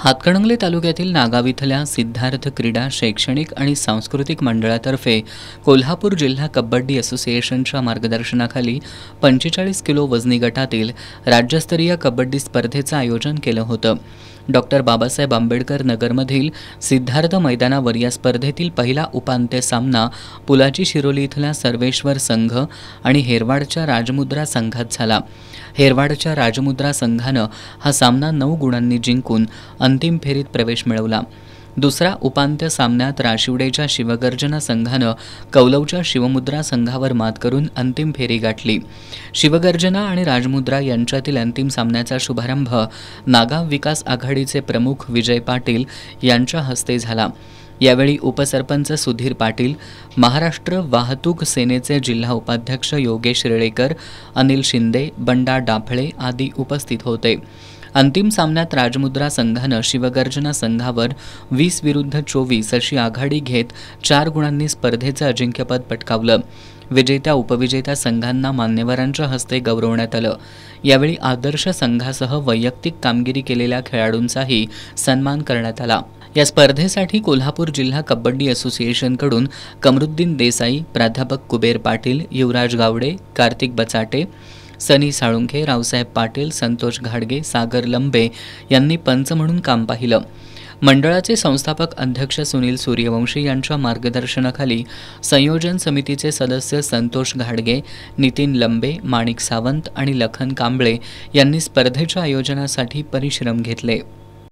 हातकणंगले तालुक्यातील नागाव इथल्या सिद्धार्थ क्रीडा शैक्षणिक आणि सांस्कृतिक मंडळातर्फे कोल्हापूर जिल्हा कबड्डी असोसिएशनच्या मार्गदर्शनाखाली 45 किलो वजनी गटातील राज्यस्तरीय कबड्डी स्पर्धेचं आयोजन केलं होतं। डॉक्टर बाबासाहेब आंबेडकर नगरमधील सिद्धार्थ मैदानावर या स्पर्धेतील पहिला उपांत्य सामना पुलाची शिरोली इथल्या सर्वेश्वर संघ आणि हेरवाडच्या राजमुद्रा संघात झाला। हेरवाडच्या राजमुद्रा संघानं हा सामना 9 गुणांनी जिंकून अंतिम फेरीत प्रवेश मिळवला। दुसरा उपांत्य सामन्यात राशिवडेच्या शिवगर्जना संघानं कौलवच्या शिवमुद्रा संघावर मात करून अंतिम फेरी गाठली। शिवगर्जना आणि राजमुद्रा यांच्यातील अंतिम सामन्याचा शुभारंभ नागाव विकास आघाडीचे प्रमुख विजय पाटील यांच्या हस्ते झाला। यावेळी उपसरपंच सुधीर पाटील, महाराष्ट्र वाहतूक सेनेचे जिल्हा उपाध्यक्ष योगेश रेळेकर, अनिल शिंदे, बंडा डाफळे आदी उपस्थित होते। अंतिम सामन्यात राजमुद्रा संघानं शिवगर्जना संघावर 20 विरुद्ध 24 अशी आघाडी घेत 4 गुणांनी स्पर्धेचं अजिंक्यपद पटकावलं। विजेत्या उपविजेत्या संघांना मान्यवरांच्या हस्ते गौरवण्यात आलं। यावेळी आदर्श संघासह वैयक्तिक कामगिरी केलेल्या खेळाडूंचाही सन्मान करण्यात आला। या स्पर्धेसाठी कोल्हापूर जिल्हा कबड्डी असोसिएशनकडून कमरुद्दीन देसाई, प्राध्यापक कुबेर पाटील, युवराज गावडे, कार्तिक बचाटे, सनी साळुंखे, रावसाहेब पाटील, संतोष घाडगे, सागर लंबे यांनी पंच म्हणून काम पाहिलं। मंडळाचे संस्थापक अध्यक्ष सुनील सूर्यवंशी यांच्या मार्गदर्शनाखाली संयोजन समितीचे सदस्य संतोष घाडगे, नितीन लंबे, माणिक सावंत आणि लखन कांबळे यांनी स्पर्धेच्या आयोजनासाठी परिश्रम घेतले।